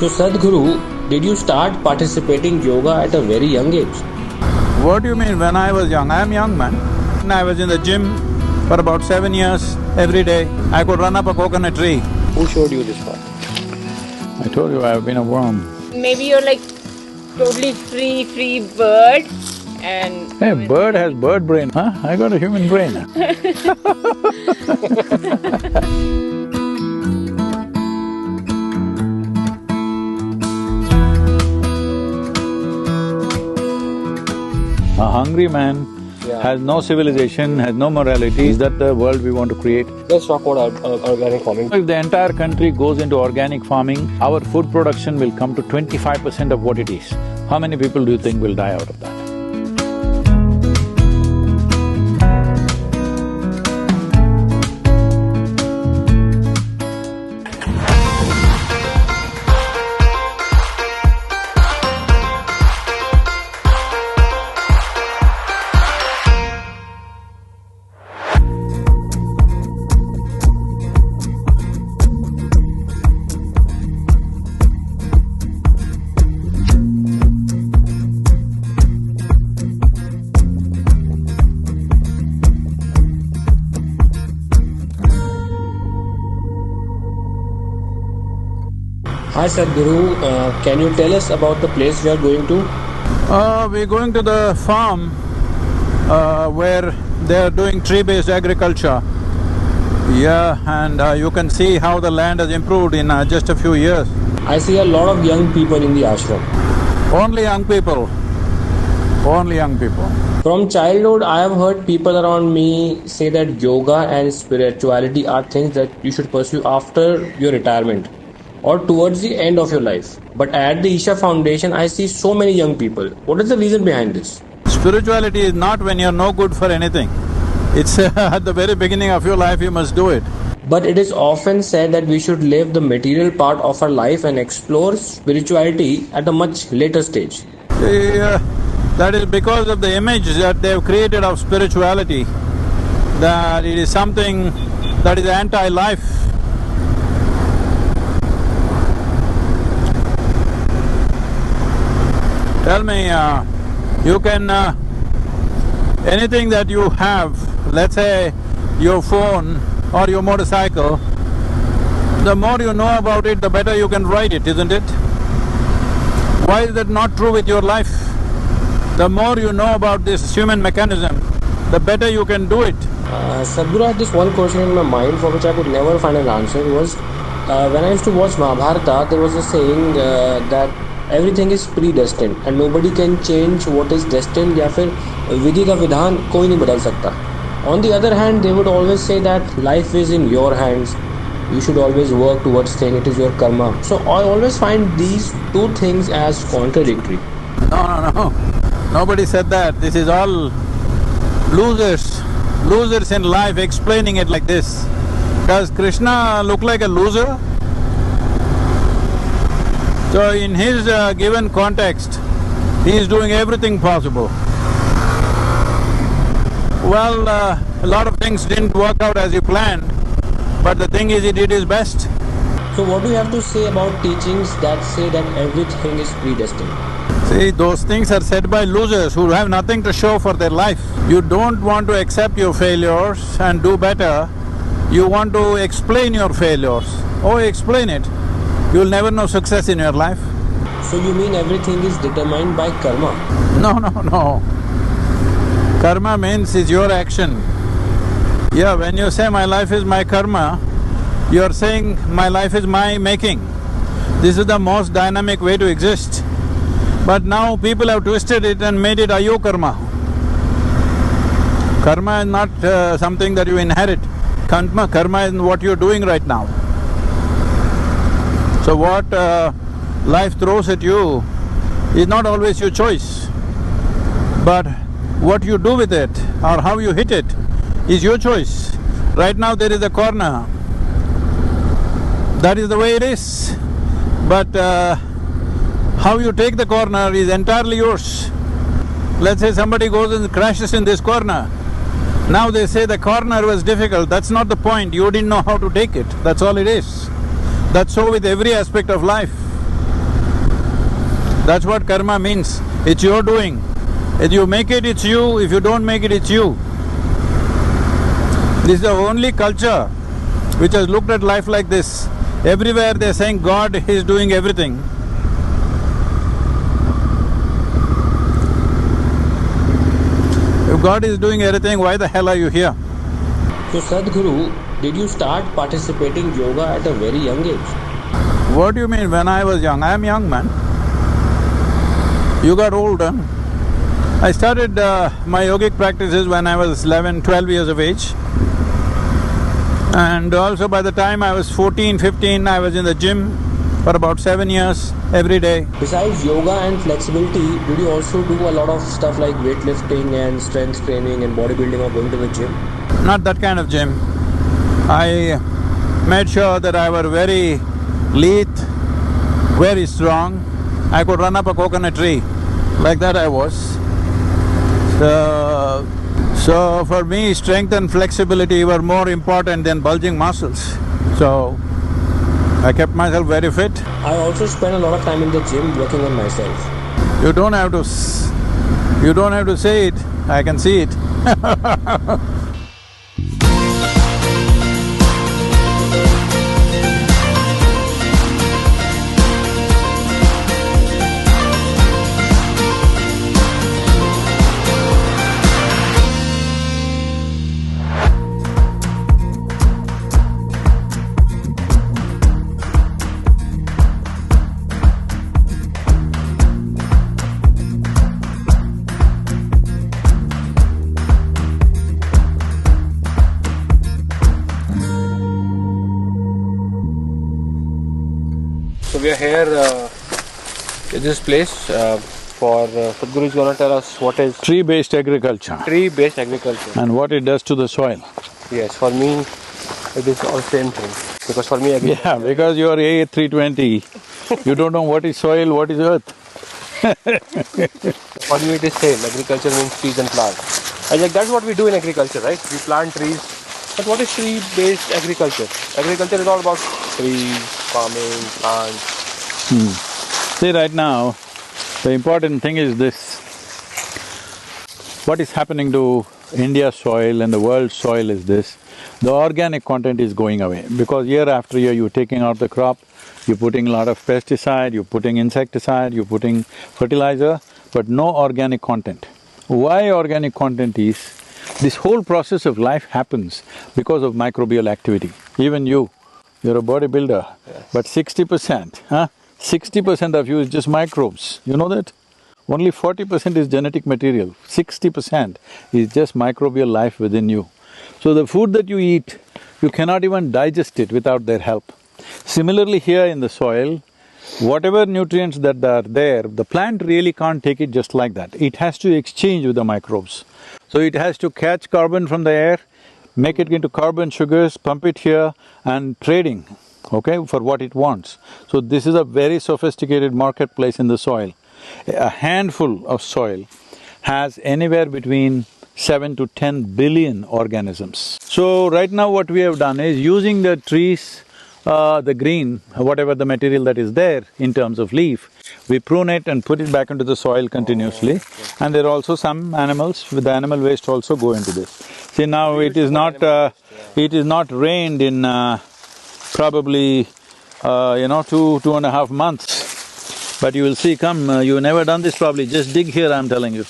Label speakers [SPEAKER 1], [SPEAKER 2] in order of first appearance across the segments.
[SPEAKER 1] So Sadhguru, did you start participating yoga at a very young age?
[SPEAKER 2] What do you mean when I was young? I am young, man. I was in the gym for about 7 years, every day. I could run up a coconut tree.
[SPEAKER 1] Who showed you this path?
[SPEAKER 2] I told you I have been a worm.
[SPEAKER 3] Maybe you're like totally free bird and…
[SPEAKER 2] Hey, bird has bird brain, huh? I got a human brain. A hungry man has no civilization, has no morality. Is that the world we want to create?
[SPEAKER 1] Let's talk about organic farming.
[SPEAKER 2] If the entire country goes into organic farming, our food production will come to 25% of what it is. How many people do you think will die out of that?
[SPEAKER 1] Hi Sadhguru, can you tell us about the place we are going to?
[SPEAKER 2] We're going to the farm where they are doing tree-based agriculture. Yeah, and you can see how the land has improved in just a few years.
[SPEAKER 1] I see a lot of young people in the ashram.
[SPEAKER 2] Only young people. Only young people.
[SPEAKER 1] From childhood, I have heard people around me say that yoga and spirituality are things that you should pursue after your retirement or towards the end of your life. But at the Isha Foundation, I see so many young people. What is the reason behind this?
[SPEAKER 2] Spirituality is not when you're no good for anything. It's at the very beginning of your life you must do it.
[SPEAKER 1] But it is often said that we should live the material part of our life and explore spirituality at a much later stage.
[SPEAKER 2] See, that is because of the image that they've created of spirituality, that it is something that is anti-life. Tell me, you can… anything that you have, let's say your phone or your motorcycle, the more you know about it, the better you can ride it, isn't it? Why is that not true with your life? The more you know about this human mechanism, the better you can do it.
[SPEAKER 1] Sadhguru, I had this one question in my mind for which I could never find an answer was, when I used to watch Mahabharata, there was a saying that everything is predestined and nobody can change what is destined या फिर विधि का विधान कोई नहीं बदल सकता. On the other hand, they would always say that life is in your hands. You should always work towards things, it is your karma. So I always find these two things as contradictory.
[SPEAKER 2] No. Nobody said that. This is all losers. Losers in life explaining it like this. Does Krishna look like a loser? So in his given context, he is doing everything possible. Well, a lot of things didn't work out as he planned, but the thing is he did his best.
[SPEAKER 1] So what do you have to say about teachings that say that everything is predestined?
[SPEAKER 2] See, those things are said by losers who have nothing to show for their life. You don't want to accept your failures and do better, you want to explain your failures. Oh, explain it. You'll never know success in your life.
[SPEAKER 1] So you mean everything is determined by karma?
[SPEAKER 2] No. Karma means it's your action. Yeah, when you say my life is my karma, you're saying my life is my making. This is the most dynamic way to exist. But now people have twisted it and made it ayo karma. Karma is not something that you inherit. Karma is what you're doing right now. So what life throws at you is not always your choice, but what you do with it or how you hit it is your choice. Right now there is a corner, that is the way it is, but how you take the corner is entirely yours. Let's say somebody goes and crashes in this corner. Now they say the corner was difficult, that's not the point, you didn't know how to take it, that's all it is. That's so with every aspect of life. That's what karma means. It's your doing. If you make it, it's you. If you don't make it, it's you. This is the only culture which has looked at life like this. Everywhere they're saying God is doing everything. If God is doing everything, why the hell are you here?
[SPEAKER 1] So Sadhguru, did you start participating yoga at a very young age?
[SPEAKER 2] What do you mean when I was young? I am young, man. You got old, huh? I started my yogic practices when I was 11, 12 years of age. And also by the time I was 14, 15, I was in the gym for about 7 years, every day.
[SPEAKER 1] Besides yoga and flexibility, did you also do a lot of stuff like weightlifting and strength training and bodybuilding or going to the gym?
[SPEAKER 2] Not that kind of gym. I made sure that I were very lithe, very strong. I could run up a coconut tree, like that I was. So for me, strength and flexibility were more important than bulging muscles. So I kept myself very fit.
[SPEAKER 1] I also spend a lot of time in the gym working on myself.
[SPEAKER 2] You don't have to say it, I can see it.
[SPEAKER 1] So we are here in this place for Sadhguru is going to tell us what is
[SPEAKER 2] Tree-based agriculture
[SPEAKER 1] tree-based agriculture.
[SPEAKER 2] and what it does to the soil.
[SPEAKER 1] Yes, for me it is all same thing because for me agriculture.
[SPEAKER 2] Yeah, because you're A320, you don't know what is soil, what is earth.
[SPEAKER 1] For me it is same. Agriculture means trees and plants. And like that's what we do in agriculture, right? We plant trees. But what is tree-based agriculture? Agriculture is all about trees, farming, plants.
[SPEAKER 2] See, right now, the important thing is this. What is happening to India's soil and the world's soil is this. The organic content is going away because year after year you're taking out the crop, you're putting a lot of pesticide, you're putting insecticide, you're putting fertilizer, but no organic content. Why organic content is, this whole process of life happens because of microbial activity. Even you're a bodybuilder,
[SPEAKER 1] Yes.
[SPEAKER 2] but 60%, 60% of you is just microbes, you know that? Only 40% is genetic material, 60% is just microbial life within you. So the food that you eat, you cannot even digest it without their help. Similarly here in the soil, whatever nutrients that are there, the plant really can't take it just like that. It has to exchange with the microbes. So it has to catch carbon from the air, make it into carbon sugars, pump it here and trading, okay, for what it wants. So this is a very sophisticated marketplace in the soil. A handful of soil has anywhere between 7 to 10 billion organisms. So right now what we have done is using the trees, the green, whatever the material that is there in terms of leaf, we prune it and put it back into the soil continuously. And there are also some animals, with the animal waste also go into this. See now it is not rained in probably 2.5 months. But you will see, come, you've never done this probably, just dig here, I'm telling you.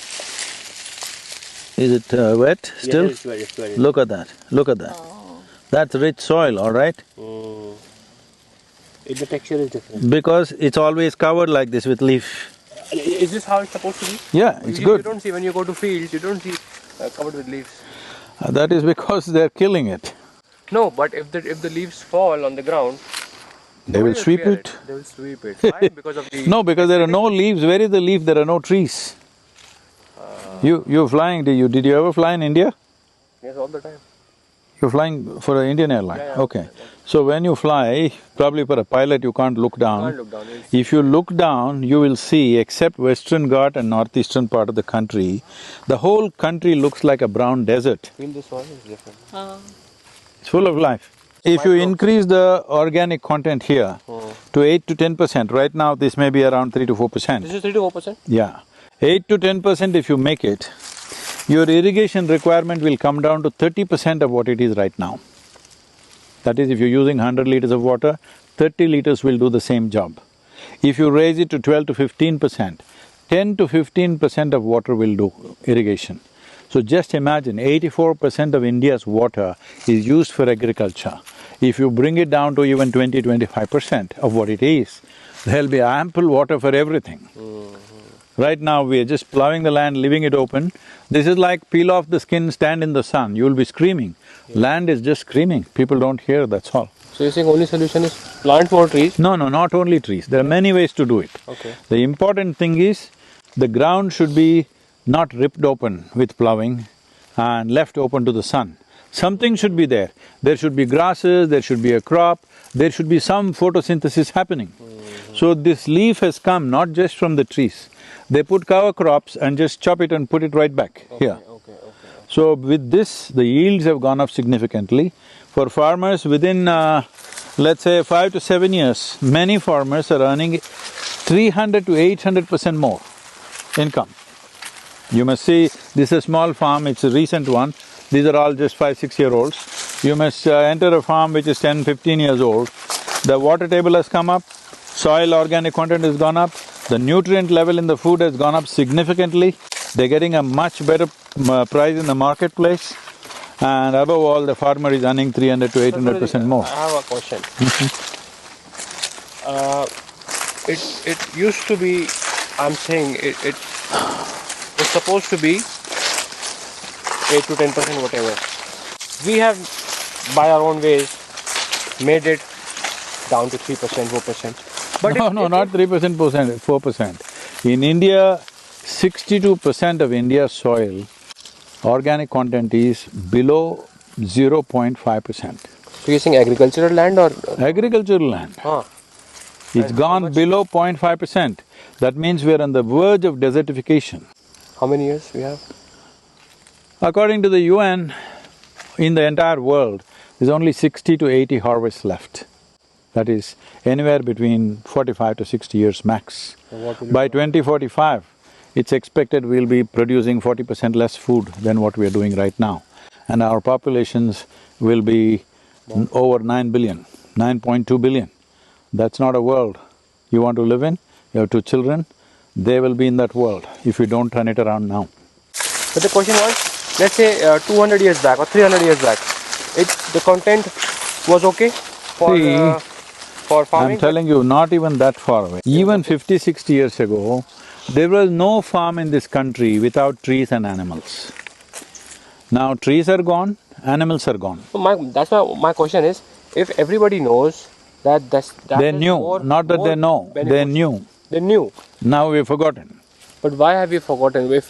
[SPEAKER 2] Is it wet still?
[SPEAKER 1] Yes, it's very.
[SPEAKER 2] Look at that, look at that.
[SPEAKER 3] Oh.
[SPEAKER 2] That's rich soil, all right?
[SPEAKER 1] The texture is different.
[SPEAKER 2] Because it's always covered like this with leaf.
[SPEAKER 1] Is this how it's supposed to be?
[SPEAKER 2] Yeah, it's
[SPEAKER 1] You
[SPEAKER 2] good.
[SPEAKER 1] don't see, when you go to fields, you don't see covered with leaves.
[SPEAKER 2] That is because they're killing it.
[SPEAKER 1] No, but if the leaves fall on the ground,
[SPEAKER 2] They will sweep
[SPEAKER 1] clear
[SPEAKER 2] it.
[SPEAKER 1] They will sweep it. Why? Because of the…
[SPEAKER 2] No, because there are no leaves. Where is the leaf? There are no trees. You're flying, did you ever fly in India?
[SPEAKER 1] Yes, all the time.
[SPEAKER 2] You're flying for an Indian airline?
[SPEAKER 1] Yeah.
[SPEAKER 2] Okay. So when you fly, probably for a pilot you can't look down.
[SPEAKER 1] Can't look down.
[SPEAKER 2] If you look down, you will see, except Western Ghat and northeastern part of the country, the whole country looks like a brown desert.
[SPEAKER 1] Feel the soil is different.
[SPEAKER 2] It's full of life. If you increase the organic content here to 8 to 10%, right now this may be around 3 to 4%.
[SPEAKER 1] This is 3 to 4%?
[SPEAKER 2] Yeah. 8 to 10% if you make it, your irrigation requirement will come down to 30% of what it is right now. That is, if you're using 100 liters of water, 30 liters will do the same job. If you raise it to 12 to 15%, 10 to 15% of water will do irrigation. So just imagine, 84% of India's water is used for agriculture. If you bring it down to even 20–25% of what it is, there'll be ample water for everything. Right now, we are just plowing the land, leaving it open. This is like peel off the skin, stand in the sun, you'll be screaming. Land is just screaming, people don't hear, that's all.
[SPEAKER 1] So you're saying only solution is plant more trees?
[SPEAKER 2] No, not only trees, there are many ways to do it.
[SPEAKER 1] Okay.
[SPEAKER 2] The important thing is, the ground should be not ripped open with plowing and left open to the sun. Something should be there. There should be grasses, there should be a crop, there should be some photosynthesis happening. So this leaf has come not just from the trees. They put cover crops and just chop it and put it right back here.
[SPEAKER 1] Okay.
[SPEAKER 2] So with this, the yields have gone up significantly. For farmers within let's say 5 to 7 years, many farmers are earning 300 to 800% more income. You must see, this is a small farm, it's a recent one. These are all just 5–6-year-olds. You must enter a farm which is 10–15 years old. The water table has come up, soil organic content has gone up, the nutrient level in the food has gone up significantly. They're getting a much better price in the marketplace. And above all, the farmer is earning 300 to 800% more.
[SPEAKER 1] I have a question. It used to be, I'm saying, it's supposed to be 8 to 10% whatever. We have, by our own ways, made it down to 3%, 4%. But
[SPEAKER 2] No, not 3%, 4%. In India, 62% of India's soil, organic content is below 0.5%.
[SPEAKER 1] So you're saying agricultural land or?
[SPEAKER 2] Agricultural land. It's gone below 0.5%. That means we're on the verge of desertification.
[SPEAKER 1] How many years we have?
[SPEAKER 2] According to the UN, in the entire world, there's only 60 to 80 harvests left. That is anywhere between 45 to 60 years max. By 2045, it's expected we'll be producing 40% less food than what we are doing right now. And our populations will be over 9 billion, 9.2 billion. That's not a world you want to live in. You have 2 children, they will be in that world if you don't turn it around now.
[SPEAKER 1] But the question was, let's say 200 years back or 300 years back, the content was okay for farming?
[SPEAKER 2] I'm telling you, not even that far away. Even 50–60 years ago, there was no farm in this country without trees and animals. Now trees are gone, animals are gone.
[SPEAKER 1] So that's why my question is, if everybody knows that
[SPEAKER 2] they knew, not that they know, they knew.
[SPEAKER 1] They knew.
[SPEAKER 2] Now we've forgotten.
[SPEAKER 1] But why have you forgotten? If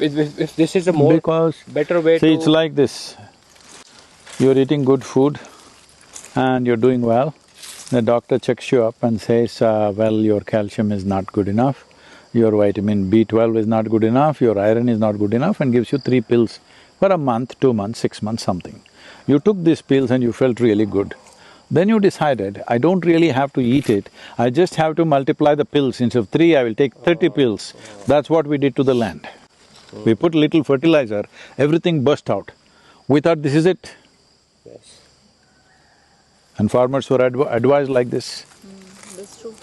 [SPEAKER 1] this is a more better way
[SPEAKER 2] see, it's like this. You're eating good food and you're doing well. The doctor checks you up and says, well, your calcium is not good enough, your vitamin B12 is not good enough, your iron is not good enough, and gives you 3 pills for a month, 2 months, 6 months, something. You took these pills and you felt really good. Then you decided, I don't really have to eat it, I just have to multiply the pills. Instead of 3, I will take 30 pills. That's what we did to the land. We put little fertilizer, everything burst out. We thought this is it.
[SPEAKER 1] Yes.
[SPEAKER 2] And farmers were advised like this.
[SPEAKER 3] That's true.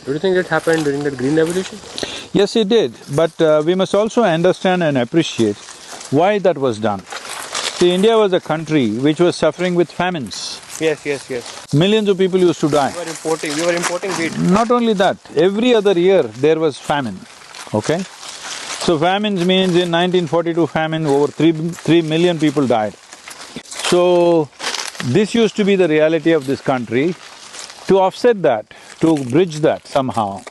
[SPEAKER 1] Do you think it happened during the Green Revolution?
[SPEAKER 2] Yes, it did, but we must also understand and appreciate why that was done. See, India was a country which was suffering with famines.
[SPEAKER 1] Yes.
[SPEAKER 2] Millions of people used to die.
[SPEAKER 1] We were importing wheat.
[SPEAKER 2] Not only that, every other year there was famine, okay? So famines means in 1942 famine, over 3 million people died. So, this used to be the reality of this country. To offset that, to bridge that somehow,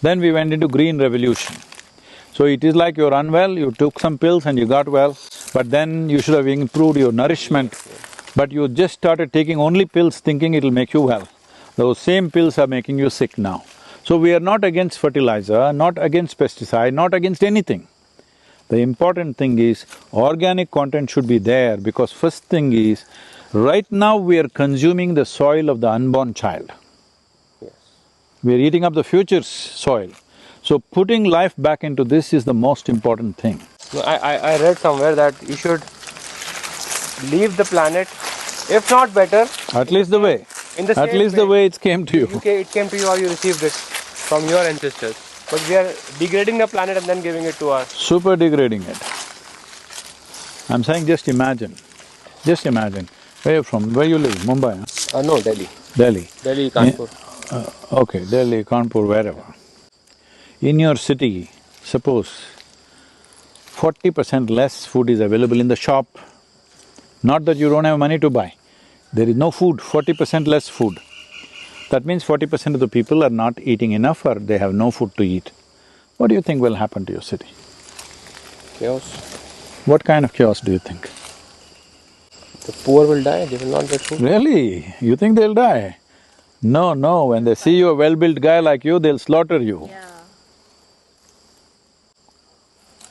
[SPEAKER 2] then we went into Green Revolution. So it is like you're unwell, you took some pills and you got well, but then you should have improved your nourishment. But you just started taking only pills thinking it'll make you well. Those same pills are making you sick now. So we are not against fertilizer, not against pesticide, not against anything. The important thing is, organic content should be there because first thing is, Right now we are consuming the soil of the unborn child.
[SPEAKER 1] Yes.
[SPEAKER 2] We are eating up the future's soil. So putting life back into this is the most important thing.
[SPEAKER 1] No, I read somewhere that you should leave the planet, if not better,
[SPEAKER 2] At least the way.
[SPEAKER 1] in the
[SPEAKER 2] At
[SPEAKER 1] same
[SPEAKER 2] least the way it came to you.
[SPEAKER 1] it came to you or you received it from your ancestors. But we are degrading the planet and then giving it to us.
[SPEAKER 2] Super degrading it. I'm saying just imagine. Just imagine. Where you from? Where you live? Mumbai, huh?
[SPEAKER 1] No, Delhi.
[SPEAKER 2] Delhi.
[SPEAKER 1] Delhi, Kanpur.
[SPEAKER 2] Okay, Delhi, Kanpur, wherever. In your city, suppose 40% less food is available in the shop. Not that you don't have money to buy. There is no food, 40% less food. That means 40% of the people are not eating enough or they have no food to eat. What do you think will happen to your city?
[SPEAKER 1] Chaos.
[SPEAKER 2] What kind of chaos do you think?
[SPEAKER 1] The poor will die, they will not get food.
[SPEAKER 2] Really? You think they'll die? No, no, when they see you a well-built guy like you, they'll slaughter you.
[SPEAKER 3] Yeah.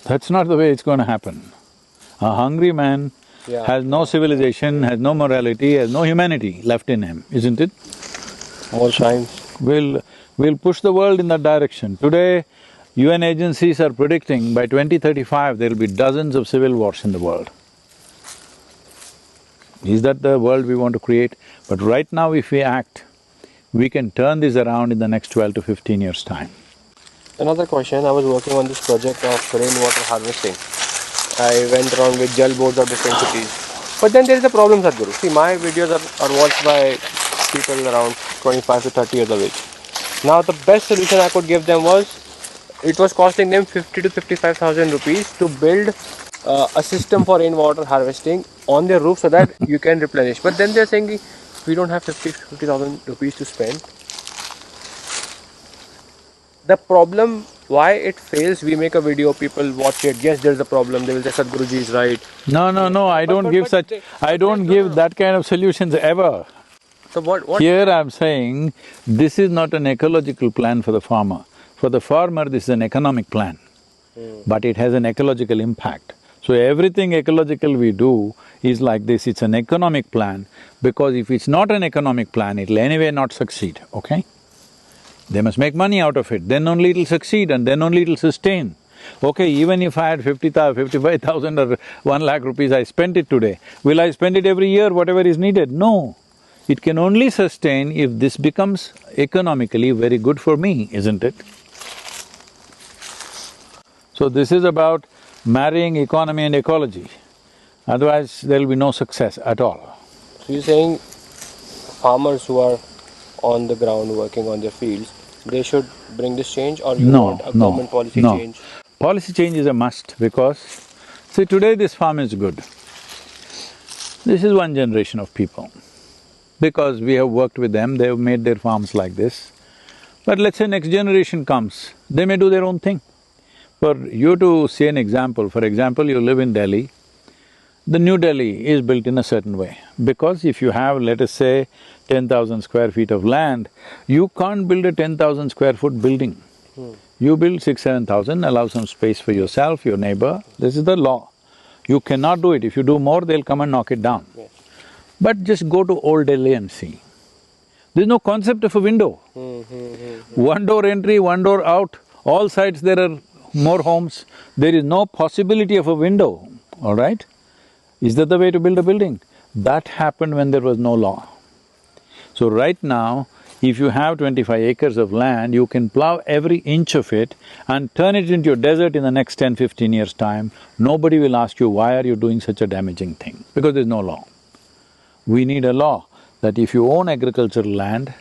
[SPEAKER 2] That's not the way it's going to happen. A hungry man has no civilization, has no morality, has no humanity left in him, isn't it?
[SPEAKER 1] All times.
[SPEAKER 2] We'll push the world in that direction. Today, UN agencies are predicting by 2035 there'll be dozens of civil wars in the world. Is that the world we want to create? But right now if we act, we can turn this around in the next 12 to 15 years' time.
[SPEAKER 1] Another question, I was working on this project of rainwater harvesting. I went around with gel boards of different cities. But then there is a problem, Sadhguru. See, my videos are watched by people around 25 to 30 years of age. Now the best solution I could give them was, it was costing them 50 to 55,000 rupees to build a system for rainwater harvesting on their roof so that you can replenish. But then they're saying, we don't have 50,000 rupees to spend. The problem, why it fails, we make a video, people watch it, yes there's a problem, they will say Sadhguruji is right.
[SPEAKER 2] No, I don't give such… I don't give that kind of solutions ever.
[SPEAKER 1] So what?
[SPEAKER 2] Here I'm saying, this is not an ecological plan for the farmer. For the farmer, this is an economic plan, but it has an ecological impact. So everything ecological we do is like this, it's an economic plan, because if it's not an economic plan, it'll anyway not succeed, okay? They must make money out of it, then only it'll succeed and then only it'll sustain. Okay, even if I had 55,000 or 1 lakh rupees, I spent it today. Will I spend it every year, whatever is needed? No. It can only sustain if this becomes economically very good for me, isn't it? So this is about marrying economy and ecology, otherwise there'll be no success at all.
[SPEAKER 1] So you're saying farmers who are on the ground working on their fields, they should bring this change, or you want a government policy change?
[SPEAKER 2] Policy change is a must because, see, today this farm is good. This is one generation of people. Because we have worked with them, they have made their farms like this. But let's say next generation comes, they may do their own thing. For you to see an example, for example, you live in Delhi, the New Delhi is built in a certain way. Because if you have, let us say, 10,000 square feet of land, you can't build a 10,000 square foot building. You build 6,000–7,000, allow some space for yourself, your neighbor, this is the law. You cannot do it, if you do more, they'll come and knock it down.
[SPEAKER 1] Yes.
[SPEAKER 2] But just go to Old Delhi and see. There's no concept of a window. One door entry, one door out, all sides there are more homes. There is no possibility of a window, all right? Is that the way to build a building? That happened when there was no law. So right now, if you have 25 acres of land, you can plow every inch of it and turn it into a desert in the next 10–15 years' time. Nobody will ask you, why are you doing such a damaging thing? Because there's no law. We need a law that if you own agricultural land,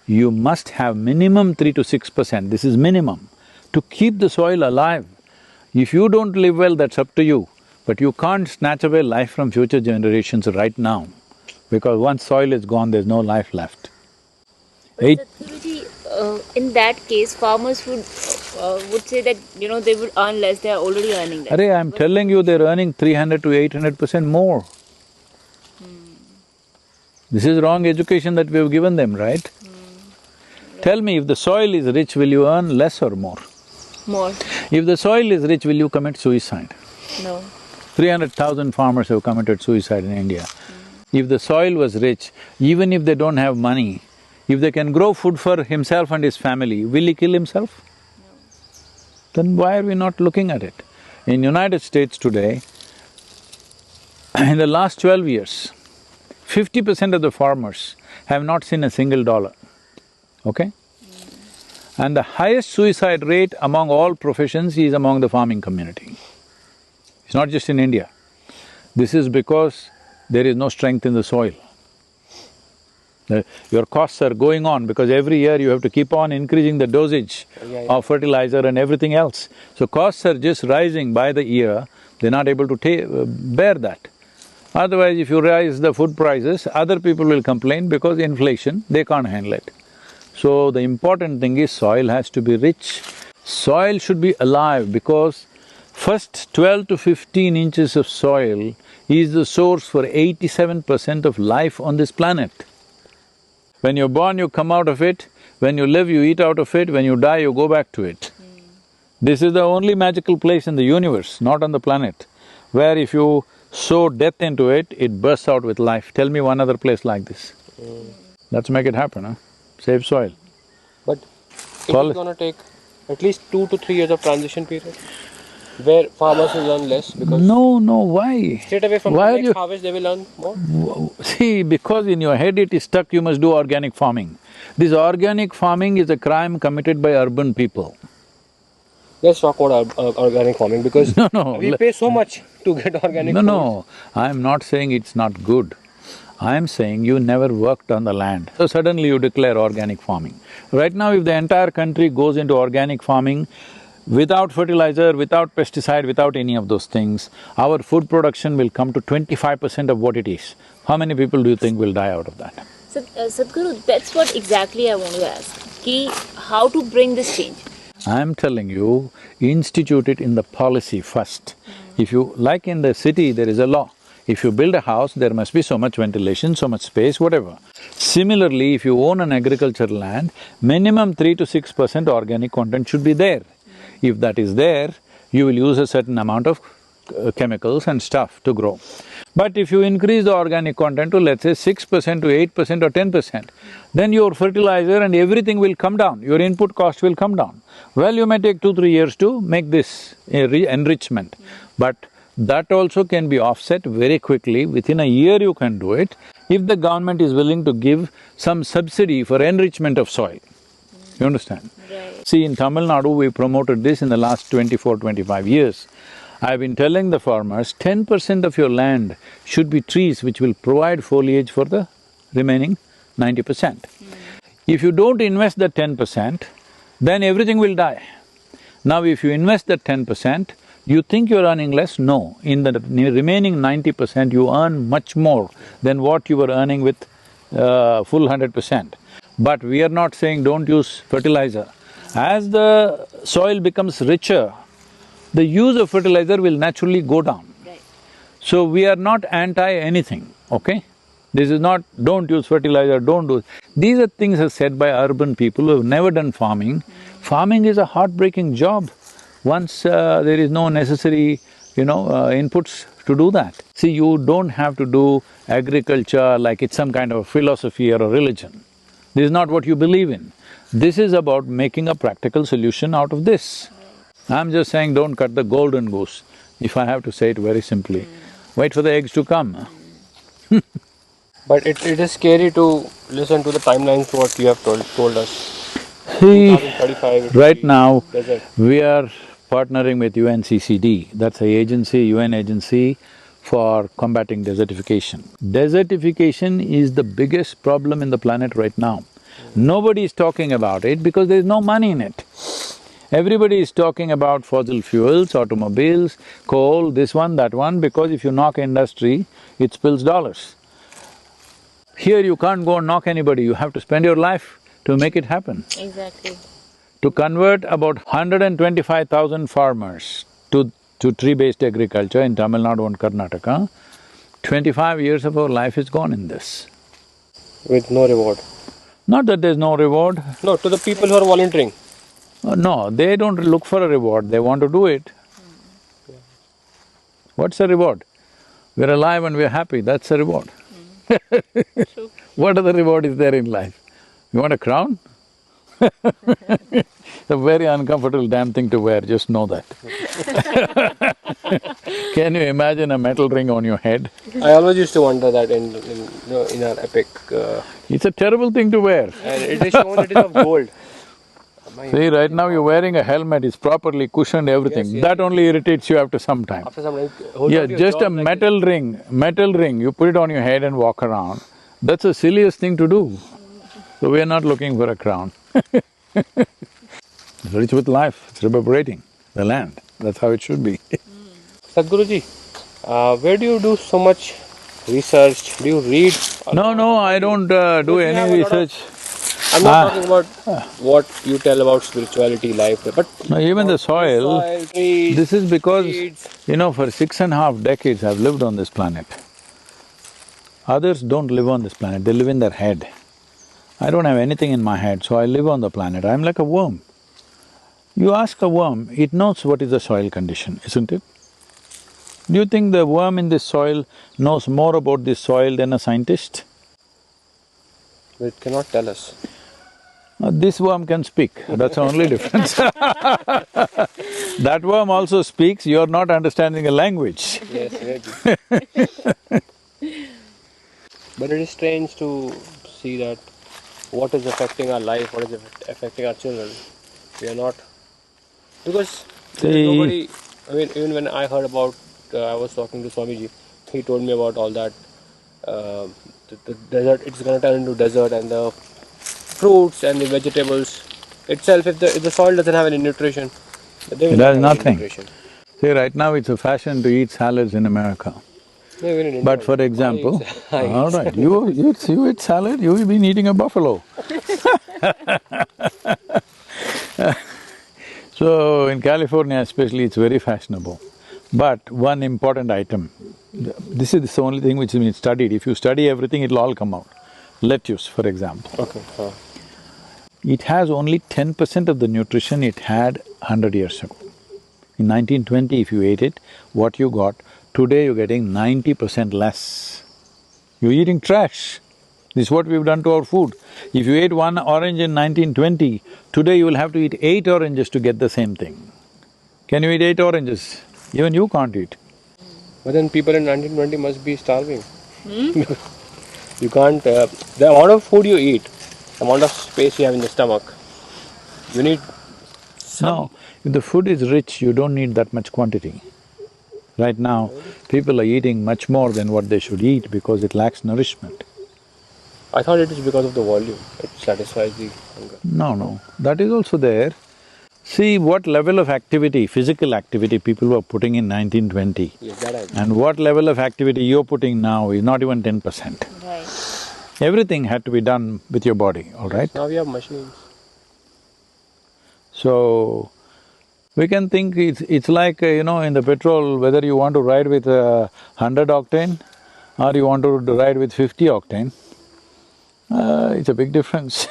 [SPEAKER 2] you must have minimum 3 to 6%, this is minimum, to keep the soil alive. If you don't live well, that's up to you, but you can't snatch away life from future generations right now, because once soil is gone, there's no life left.
[SPEAKER 3] But Sadhguruji, in that case, farmers would say that, they would earn less, they are already earning less.
[SPEAKER 2] Arey, I'm telling you, they're earning 300 to 800% more. This is wrong education that we've given them, right? Tell me, if the soil is rich, will you earn less or more?
[SPEAKER 3] More.
[SPEAKER 2] If the soil is rich, will you commit suicide?
[SPEAKER 3] No.
[SPEAKER 2] 300,000 farmers have committed suicide in India. If the soil was rich, even if they don't have money, if they can grow food for himself and his family, will he kill himself? Then why are we not looking at it? In United States today, in the last 12 years, 50% of the farmers have not seen a single dollar, okay? And the highest suicide rate among all professions is among the farming community. It's not just in India. This is because there is no strength in the soil. Your costs are going on because every year you have to keep on increasing the dosage of fertilizer and everything else. So costs are just rising by the year, they're not able to bear that. Otherwise, if you raise the food prices, other people will complain because inflation, they can't handle it. So the important thing is soil has to be rich. Soil should be alive because first 12 to 15 inches of soil is the source for 87% of life on this planet. When you're born, you come out of it, when you live, you eat out of it, when you die, you go back to it. This is the only magical place in the universe, not on the planet, where if you sow death into it, it bursts out with life. Tell me one other place like this. Let's make it happen, huh? Save soil.
[SPEAKER 1] But it is gonna take at least 2 to 3 years of transition period, where farmers will earn less because…
[SPEAKER 2] No, why?
[SPEAKER 1] Straight away from the next harvest they will earn more?
[SPEAKER 2] See, because in your head it is stuck, you must do organic farming. This organic farming is a crime committed by urban people.
[SPEAKER 1] Let's talk about organic farming because we pay so much to get organic food.
[SPEAKER 2] No, I'm not saying it's not good. I'm saying you never worked on the land, so suddenly you declare organic farming. Right now, if the entire country goes into organic farming, without fertilizer, without pesticide, without any of those things, our food production will come to 25% of what it is. How many people do you think will die out of that?
[SPEAKER 3] So, Sadhguru, that's what exactly I want to ask, ki how to bring this change?
[SPEAKER 2] I'm telling you, institute it in the policy first. If you… like in the city, there is a law. If you build a house, there must be so much ventilation, so much space, whatever. Similarly, if you own an agricultural land, minimum 3 to 6% organic content should be there. If that is there, you will use a certain amount of chemicals and stuff to grow. But if you increase the organic content to let's say 6% to 8% or 10%, then your fertilizer and everything will come down, your input cost will come down. Well, you may take 2-3 years to make this enrichment, but that also can be offset very quickly. Within a year you can do it if the government is willing to give some subsidy for enrichment of soil. You understand?
[SPEAKER 3] Right.
[SPEAKER 2] See, in Tamil Nadu, we promoted this in the last 24-25 years. I've been telling the farmers, 10% of your land should be trees which will provide foliage for the remaining 90%. If you don't invest that 10%, then everything will die. Now, if you invest that 10%, you think you're earning less? No. In the remaining 90%, you earn much more than what you were earning with full 100%. But we are not saying don't use fertilizer. As the soil becomes richer, the use of fertilizer will naturally go down.
[SPEAKER 3] Right.
[SPEAKER 2] So we are not anti-anything, okay? This is not, don't use fertilizer, don't do… These are things are said by urban people who have never done farming. Farming is a heartbreaking job once there is no necessary, inputs to do that. See, you don't have to do agriculture like it's some kind of philosophy or a religion. This is not what you believe in. This is about making a practical solution out of this. I'm just saying don't cut the golden goose, if I have to say it very simply. Wait for the eggs to come.
[SPEAKER 1] But it is scary to listen to the timelines what you have told us.
[SPEAKER 2] See,
[SPEAKER 1] 2035
[SPEAKER 2] right now,
[SPEAKER 1] desert.
[SPEAKER 2] we are partnering with UNCCD, that's a UN agency for combating desertification. Desertification is the biggest problem in the planet right now. Nobody is talking about it because there is no money in it. Everybody is talking about fossil fuels, automobiles, coal, this one, that one, because if you knock industry, it spills dollars. Here you can't go and knock anybody, you have to spend your life to make it happen.
[SPEAKER 3] Exactly.
[SPEAKER 2] To convert about 125,000 farmers to tree-based agriculture in Tamil Nadu and Karnataka, 25 years of our life is gone in this.
[SPEAKER 1] With no reward?
[SPEAKER 2] Not that there's no reward.
[SPEAKER 1] No, to the people who are volunteering.
[SPEAKER 2] No, they don't look for a reward, they want to do it. What's the reward? We're alive and we're happy, that's the reward.
[SPEAKER 3] True.
[SPEAKER 2] What other reward is there in life? You want a crown? It's a very uncomfortable damn thing to wear, just know that. Can you imagine a metal ring on your head?
[SPEAKER 1] I always used to wonder that in our epic,
[SPEAKER 2] It's a terrible thing to wear.
[SPEAKER 1] and it is shown it is of gold.
[SPEAKER 2] See, right now you're wearing a helmet, it's properly cushioned, everything.
[SPEAKER 1] Yes, yes,
[SPEAKER 2] That only irritates you after some time.
[SPEAKER 1] After some time, hold
[SPEAKER 2] Yeah,
[SPEAKER 1] on to your
[SPEAKER 2] just
[SPEAKER 1] jaw
[SPEAKER 2] a
[SPEAKER 1] like
[SPEAKER 2] metal ring, you put it on your head and walk around. That's the silliest thing to do. So we're not looking for a crown. It's rich with life, it's reverberating, the land, that's how it should be.
[SPEAKER 1] Sadhguruji, where do you do so much research? Do you read?
[SPEAKER 2] No, I don't do
[SPEAKER 1] Because you have
[SPEAKER 2] any
[SPEAKER 1] a lot of-
[SPEAKER 2] research.
[SPEAKER 1] I'm not talking about what you tell about spirituality, life, but
[SPEAKER 2] No, even the soil,
[SPEAKER 1] trees,
[SPEAKER 2] this is because,
[SPEAKER 1] seeds.
[SPEAKER 2] for 6.5 decades I've lived on this planet. Others don't live on this planet, they live in their head. I don't have anything in my head, so I live on the planet, I'm like a worm. You ask a worm, it knows what is the soil condition, isn't it? Do you think the worm in this soil knows more about this soil than a scientist?
[SPEAKER 1] But it cannot tell us.
[SPEAKER 2] This worm can speak, that's the only difference. That worm also speaks, you're not understanding a language.
[SPEAKER 1] Yes, maybe. But it is strange to see that what is affecting our life, what is affecting our children. We are not… Because there is
[SPEAKER 2] See,
[SPEAKER 1] nobody… I mean, even when I heard about… I was talking to Swamiji, he told me about all that, the desert, it's gonna turn into desert, and the fruits and the vegetables itself, if the soil doesn't have any nutrition, they will
[SPEAKER 2] it
[SPEAKER 1] not
[SPEAKER 2] has
[SPEAKER 1] have any
[SPEAKER 2] nothing.
[SPEAKER 1] nutrition.
[SPEAKER 2] See, right now it's a fashion to eat salads in America.
[SPEAKER 1] No, even in India
[SPEAKER 2] But for
[SPEAKER 1] also.
[SPEAKER 2] example,
[SPEAKER 1] I eat
[SPEAKER 2] all right, you eat salad, you've been eating a buffalo. So in California especially, it's very fashionable. But one important item, this is the only thing which has been studied. If you study everything, it'll all come out. Lettuce, for example.
[SPEAKER 1] Okay.
[SPEAKER 2] It has only 10% of the nutrition it had 100 years ago. In 1920, if you ate it, what you got, today you're getting 90% less. You're eating trash. This is what we've done to our food. If you ate one orange in 1920, today you will have to eat 8 oranges to get the same thing. Can you eat 8 oranges? Even you can't eat.
[SPEAKER 1] But then people in 1920 must be starving. You can't… the amount of food you eat, the amount of space you have in the stomach, you need some…
[SPEAKER 2] No, if the food is rich, you don't need that much quantity. Right now, people are eating much more than what they should eat because it lacks nourishment.
[SPEAKER 1] I thought it is because of the volume, it satisfies the hunger.
[SPEAKER 2] No, that is also there. See what level of activity, physical activity people were putting in 1920
[SPEAKER 1] Yes, that I agree.
[SPEAKER 2] and what level of activity you're putting now is not even 10%.
[SPEAKER 3] Right.
[SPEAKER 2] Everything had to be done with your body, all right?
[SPEAKER 1] Now we have machines.
[SPEAKER 2] So, we can think it's like, in the petrol, whether you want to ride with 100 octane or you want to ride with 50 octane, it's a big difference.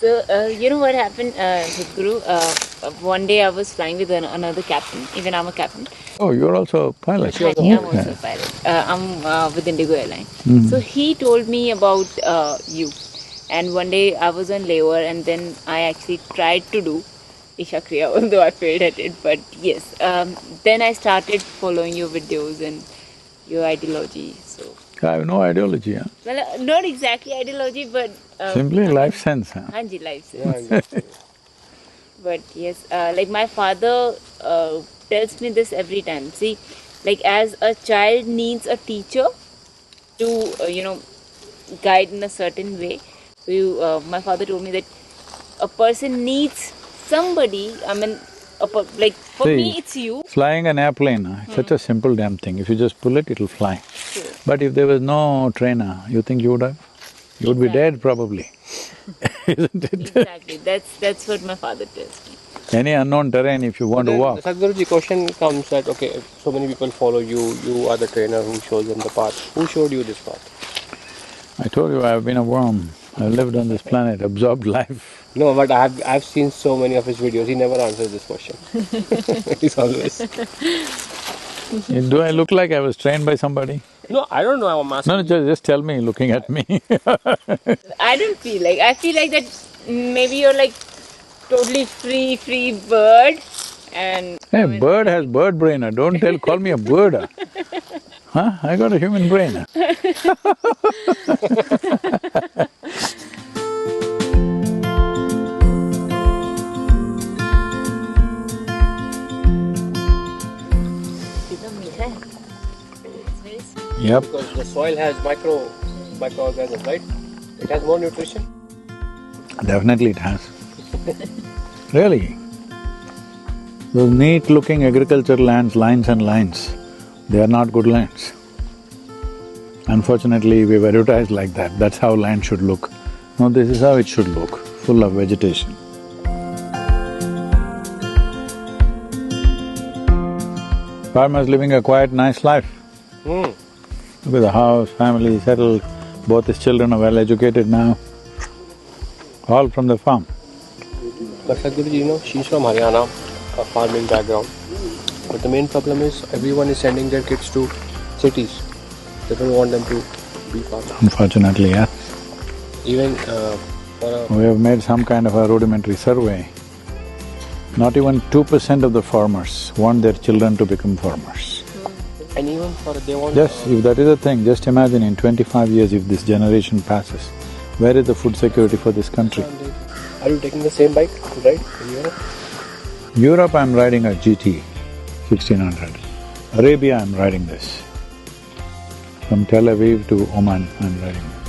[SPEAKER 3] So, you know what happened, Sadhguru? One day I was flying with another captain, even I'm a captain.
[SPEAKER 2] Oh, you're also a pilot?
[SPEAKER 3] Hi, I'm also a pilot. I'm with Indigo Airline. So he told me about you. And one day I was on layover and then I actually tried to do Isha Kriya, although I failed at it. But yes, then I started following your videos and your ideology. So,
[SPEAKER 2] I have no ideology, huh?
[SPEAKER 3] well, not exactly ideology, but
[SPEAKER 2] Simply life sense, huh?
[SPEAKER 3] Hanji life.
[SPEAKER 1] Yeah, exactly.
[SPEAKER 3] But yes, like my father tells me this every time. See, like as a child needs a teacher to, guide in a certain way. So my father told me that a person needs somebody. I mean, like for me, it's you.
[SPEAKER 2] Flying an airplane, it's such a simple damn thing. If you just pull it, it'll fly.
[SPEAKER 3] True.
[SPEAKER 2] But if there was no trainer, you think you would have? You would be dead probably, isn't it?
[SPEAKER 3] Exactly. That's what my father tells me.
[SPEAKER 2] Any unknown terrain, if you want to
[SPEAKER 1] Then
[SPEAKER 2] walk.
[SPEAKER 1] Sadhguruji, question comes that, okay, if so many people follow you, you are the trainer who shows them the path. Who showed you this path?
[SPEAKER 2] I told you I've been a worm. I've lived on this planet, absorbed life.
[SPEAKER 1] No, but I've seen so many of his videos, he never answers this question. He's always…
[SPEAKER 2] Do I look like I was trained by somebody?
[SPEAKER 1] No, I don't know. I'm asking.
[SPEAKER 2] No, no, just tell me, looking at me.
[SPEAKER 3] I don't feel like. I feel like that maybe you're like totally free bird, and
[SPEAKER 2] Hey,
[SPEAKER 3] come and
[SPEAKER 2] bird has bird brain, don't call me a bird. Huh? I got a human brain.
[SPEAKER 3] कितना मीठा है. It's very sweet.
[SPEAKER 2] Yep,
[SPEAKER 1] Because the soil has microorganisms, right? It has more nutrition.
[SPEAKER 2] definitely it has. Really. Those neat-looking agricultural lands, lines and lines, they are not good lands. Unfortunately, we've advertised like that, that's how land should look. No, this is how it should look, full of vegetation. Farmers living a quiet, nice life.
[SPEAKER 1] Hmm.
[SPEAKER 2] Look at the house, family, settled, both his children are well educated now, all from the farm.
[SPEAKER 1] But Sadhguru, you know, she's from Haryana, a farming background. But the main problem is everyone is sending their kids to cities. They don't want them to be farmers.
[SPEAKER 2] Unfortunately, yeah.
[SPEAKER 1] Even for a…
[SPEAKER 2] We have made some kind of a rudimentary survey. Not even 2% of the farmers want their children to become farmers.
[SPEAKER 1] And even for… they want…
[SPEAKER 2] Just, if that is a thing, just imagine in 25 years if this generation passes, where is the food security for this country?
[SPEAKER 1] Are you taking the same bike to ride in Europe?
[SPEAKER 2] Europe, I'm riding a GT 1600. Arabia, I'm riding this. From Tel Aviv to Oman, I'm riding this.